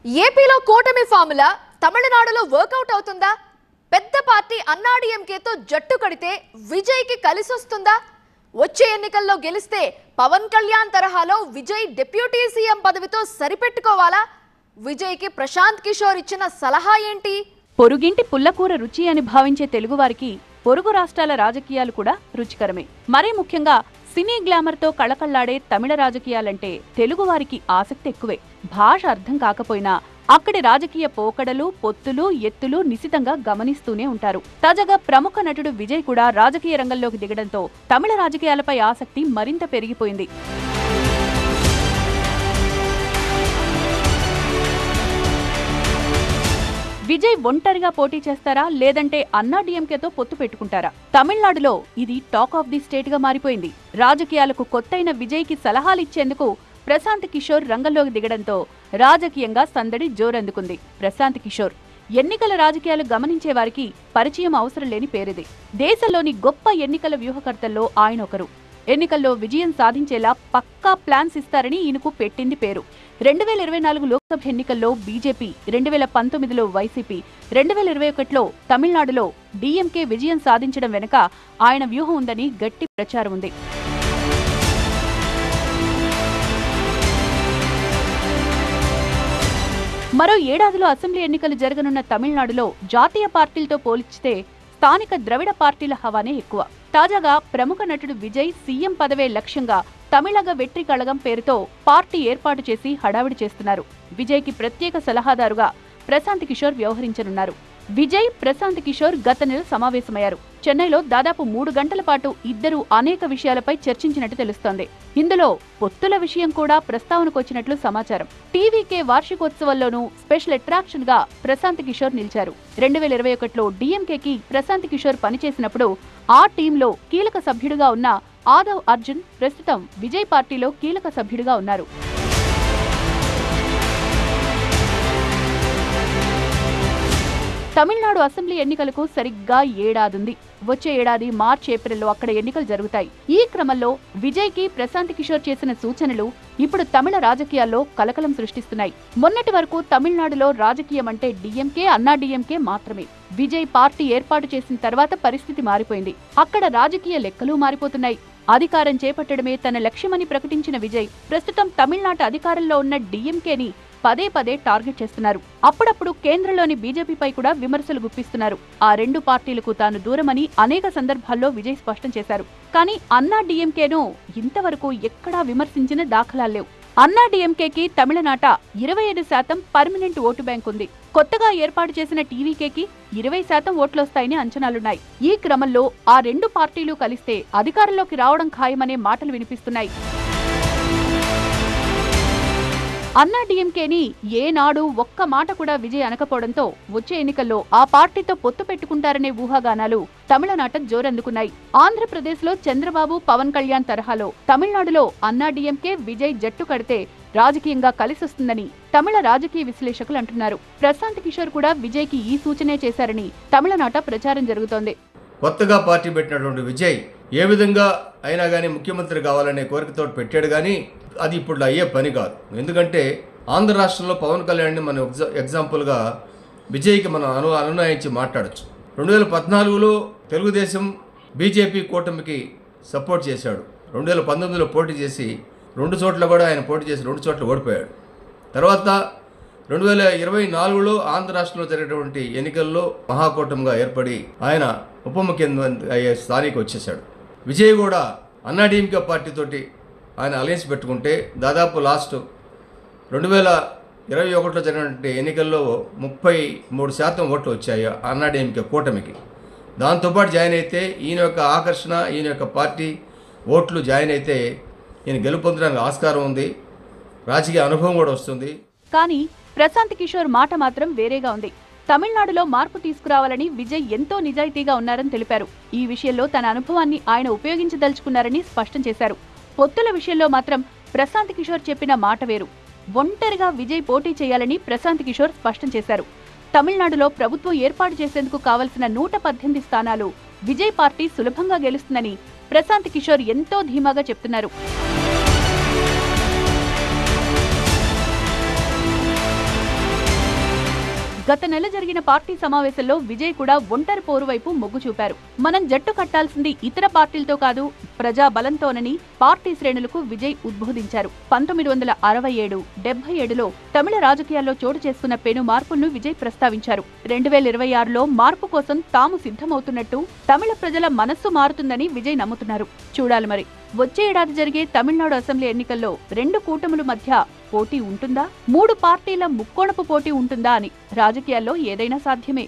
ఏపీలో కూటమి ఫార్ములా తమిళనాడులో వర్కౌట్ అవుతుందా? పెద్ద పార్టీ అన్నాడీఎంకేతో జట్టు కడితే విజయ్కి కలిసొస్తుందా? వచ్చే ఎన్నికల్లో గెలిస్తే పవన్ కళ్యాణ్ తరహాలో విజయ్ డిప్యూటీ సీఎం పదవితో సరిపెట్టుకోవాలా? విజయ్కి ప్రశాంత్ కిషోర్ ఇచ్చిన సలహా ఏంటి? పొరుగింటి పుల్లకూర రుచి అని భావించే తెలుగువారికి పొరుగు రాష్ట్రాల రాజకీయాలు కూడా రుచికరమే. మరీ ముఖ్యంగా సినీ గ్లామర్తో కళకళ్లాడే తమిళ రాజకీయాలంటే తెలుగువారికి ఆసక్తి ఎక్కువే. భాష అర్థం కాకపోయినా అక్కడి రాజకీయ పోకడలు, పొత్తులు, ఎత్తులు నిశితంగా గమనిస్తూనే ఉంటారు. తాజాగా ప్రముఖ నటుడు విజయ్ కూడా రాజకీయ రంగంలోకి దిగడంతో తమిళ రాజకీయాలపై ఆసక్తి మరింత పెరిగిపోయింది. విజయ్ ఒంటరిగా పోటీ చేస్తారా, లేదంటే అన్నాడీఎంకేతో పొత్తు పెట్టుకుంటారా? తమిళనాడులో ఇది టాక్ ఆఫ్ ది స్టేట్ గా మారిపోయింది. రాజకీయాలకు కొత్తైన విజయ్ కి సలహాలిచ్చేందుకు ప్రశాంత్ కిషోర్ రంగంలోకి దిగడంతో రాజకీయంగా సందడి జోరందుకుంది. ప్రశాంత్ కిషోర్ ఎన్నికల రాజకీయాలు గమనించే వారికి పరిచయం అవసరం లేని పేరిది. దేశంలోని గొప్ప ఎన్నికల వ్యూహకర్తల్లో ఆయన ఒకరు. ఎన్నికల్లో విజయం సాధించేలా పక్కా ప్లాన్స్ ఇస్తారని ఈయనకు పెట్టింది పేరు. 2024 లోక్సభ ఎన్నికల్లో బీజేపీ, 2019లో వైసీపీ, 2021లో తమిళనాడులో డీఎంకే విజయం సాధించడం వెనుక ఆయన వ్యూహం ఉందని గట్టి ప్రచారం ఉంది. మరో ఏడాదిలో అసెంబ్లీ ఎన్నికలు జరగనున్న తమిళనాడులో జాతీయ పార్టీలతో పోల్చితే స్థానిక ద్రవిడ పార్టీల హవానే ఎక్కువ. తాజాగా ప్రముఖ నటుడు విజయ్ సీఎం పదవే లక్ష్యంగా తమిళగ వెట్రి కళగం పేరుతో పార్టీ ఏర్పాటు చేసి హడావిడి చేస్తున్నారు. విజయ్కి ప్రత్యేక సలహాదారుగా ప్రశాంత్ కిషోర్ వ్యవహరించనున్నారు. విజయ్, ప్రశాంత్ కిషోర్ గత నెల సమావేశమయ్యారు. చెన్నైలో దాదాపు 3 గంటల పాటు ఇద్దరు అనేక విషయాలపై చర్చించినట్టు తెలుస్తోంది. ఇందులో పొత్తుల విషయం కూడా ప్రస్తావనకొచ్చినట్లు సమాచారం. టీవీకే వార్షికోత్సవంలోనూ స్పెషల్ అట్రాక్షన్ గా ప్రశాంత్ కిషోర్ నిలిచారు. 2021లో డీఎంకేకి ప్రశాంత్ కిషోర్ పనిచేసినప్పుడు ఆ టీంలో కీలక సభ్యుడిగా ఉన్న ఆదవ్ అర్జున్ ప్రస్తుతం విజయ్ పార్టీలో కీలక సభ్యుడిగా ఉన్నారు. తమిళనాడు అసెంబ్లీ ఎన్నికలకు సరిగ్గా ఏడాదుంది. వచ్చే ఏడాది మార్చి, ఏప్రిల్లో అక్కడ ఎన్నికలు జరుగుతాయి. ఈ క్రమంలో విజయ్ కి ప్రశాంత్ కిషోర్ చేసిన సూచనలు ఇప్పుడు తమిళ రాజకీయాల్లో కలకలం సృష్టిస్తున్నాయి. మొన్నటి వరకు తమిళనాడులో రాజకీయం అంటే డీఎంకే, అన్నాడీఎంకే మాత్రమే. విజయ్ పార్టీ ఏర్పాటు చేసిన తర్వాత పరిస్థితి మారిపోయింది. అక్కడ రాజకీయ లెక్కలు మారిపోతున్నాయి. అధికారం చేపట్టడమే తన లక్ష్యమని ప్రకటించిన విజయ్ ప్రస్తుతం తమిళనాడు అధికారంలో ఉన్న డీఎంకేని పదే పదే టార్గెట్ చేస్తున్నారు. అప్పుడప్పుడు కేంద్రంలోని బీజేపీపై కూడా విమర్శలు గుప్పిస్తున్నారు. ఆ రెండు పార్టీలకు తాను దూరమని అనేక సందర్భాల్లో విజయ్ స్పష్టం చేశారు. కానీ అన్నాడీఎంకేను ఇంతవరకు ఎక్కడా విమర్శించిన దాఖలాలేవు. అన్నాడీఎంకేకి తమిళనాట 25% పర్మనెంట్ ఓటు బ్యాంక్ ఉంది. కొత్తగా ఏర్పాటు చేసిన టీవీకేకి 20% ఓట్లొస్తాయని అంచనాలున్నాయి. ఈ క్రమంలో ఆ రెండు పార్టీలు కలిస్తే అధికారంలోకి రావడం ఖాయమనే మాటలు వినిపిస్తున్నాయి. అన్నాడీఎంకేని ఏనాడు ఒక్క మాట కూడా విజయ్ అనకపోవడంతో వచ్చే ఎన్నికల్లో ఆ పార్టీతో పొత్తు పెట్టుకుంటారనే ఊహాగానాలు తమిళనాట జోరందుకున్నాయి. ఆంధ్రప్రదేశ్లో చంద్రబాబు, పవన్ కళ్యాణ్ తరహాలో తమిళనాడులో అన్నాడీఎంకే విజయ్ జట్టు కడితే రాజకీయంగా కలిసొస్తుందని తమిళ రాజకీయ విశ్లేషకులు అంటున్నారు. ప్రశాంత్ కిషోర్ కూడా విజయ్ కి ఈ సూచనే చేశారని తమిళనాట ప్రచారం జరుగుతోంది. కొత్తగా పార్టీ పెట్టినటువంటి విజయ్ ఏ విధంగా అయినా కానీ ముఖ్యమంత్రి కావాలనే కోరికతో పెట్టాడు, కానీ అది ఇప్పుడు అయ్యే పని కాదు. ఎందుకంటే ఆంధ్ర రాష్ట్రంలో పవన్ కళ్యాణ్ని మనం ఎగ్జాంపుల్గా విజయ్కి మనం అనునయించి మాట్లాడచ్చు. 2014లో తెలుగుదేశం బీజేపీ కూటమికి సపోర్ట్ చేశాడు. 2019లో పోటీ చేసి 2 చోట్ల కూడా ఆయన పోటీ చేసి 2 చోట్ల ఓడిపోయాడు. తర్వాత 2024లో ఆంధ్ర రాష్ట్రంలో జరిగినటువంటి ఎన్నికల్లో మహాకూటమిగా ఏర్పడి ఆయన ఉప ముఖ్యమంత్రి అయ్యే స్థాయికి వచ్చేశాడు. విజయ్ కూడా అన్నాడీఎంకే పార్టీతోటి ఆయన అలయన్స్ పెట్టుకుంటే దాదాపు లాస్ట్ 2021లో జరిగినటువంటి ఎన్నికల్లో 33% ఓట్లు వచ్చాయి అన్నాడీఎంకే కూటమికి. దాంతోపాటు జాయిన్ అయితే ఈయన యొక్క ఆకర్షణ, ఈయన యొక్క పార్టీ ఓట్లు జాయిన్ అయితే ఈయన గెలుపొందడానికి ఆస్కారం ఉంది, రాజకీయ అనుభవం కూడా వస్తుంది. కానీ ప్రశాంత్ కిషోర్ మాట మాత్రం వేరేగా ఉంది. తమిళనాడులో మార్పు తీసుకురావాలని విజయ్ ఎంతో నిజాయితీగా ఉన్నారని తెలిపారు. ఈ విషయంలో తన అనుభవాన్ని ఆయన ఉపయోగించదలుచుకున్నారని స్పష్టం చేశారు. పొత్తుల విషయంలో మాత్రం ప్రశాంత్ కిషోర్ చెప్పిన మాట వేరు. ఒంటరిగా విజయ్ పోటీ చేయాలని ప్రశాంత్ కిషోర్ స్పష్టం చేశారు. తమిళనాడులో ప్రభుత్వం ఏర్పాటు చేసేందుకు కావలసిన 118 స్థానాలు విజయ్ పార్టీ సులభంగా గెలుస్తుందని ప్రశాంత్ కిషోర్ ఎంతో ధీమాగా చెప్తున్నారు. గత నెల జరిగిన పార్టీ సమావేశంలో విజయ్ కూడా ఒంటరి పోరు వైపు మొగ్గు చూపారు. మనం జట్టు కట్టాల్సింది ఇతర పార్టీలతో కాదు, ప్రజా బలంతోనని పార్టీ శ్రేణులకు విజయ్ ఉద్బోధించారు. 1967, 77లో తమిళ రాజకీయాల్లో చోటు చేసుకున్న పెను మార్పులను విజయ్ ప్రస్తావించారు. 2026లో మార్పు కోసం తాము సిద్ధమవుతున్నట్టు, తమిళ ప్రజల మనస్సు మారుతుందని విజయ్ నమ్ముతున్నారు. చూడాలి మరి వచ్చే ఏడాది జరిగే తమిళనాడు అసెంబ్లీ ఎన్నికల్లో 2 కూటముల మధ్య పోటీ ఉంటుందా, 3 పార్టీల ముక్కోణపు పోటీ ఉంటుందా అని. రాజకీయాల్లో ఏదైనా సాధ్యమే.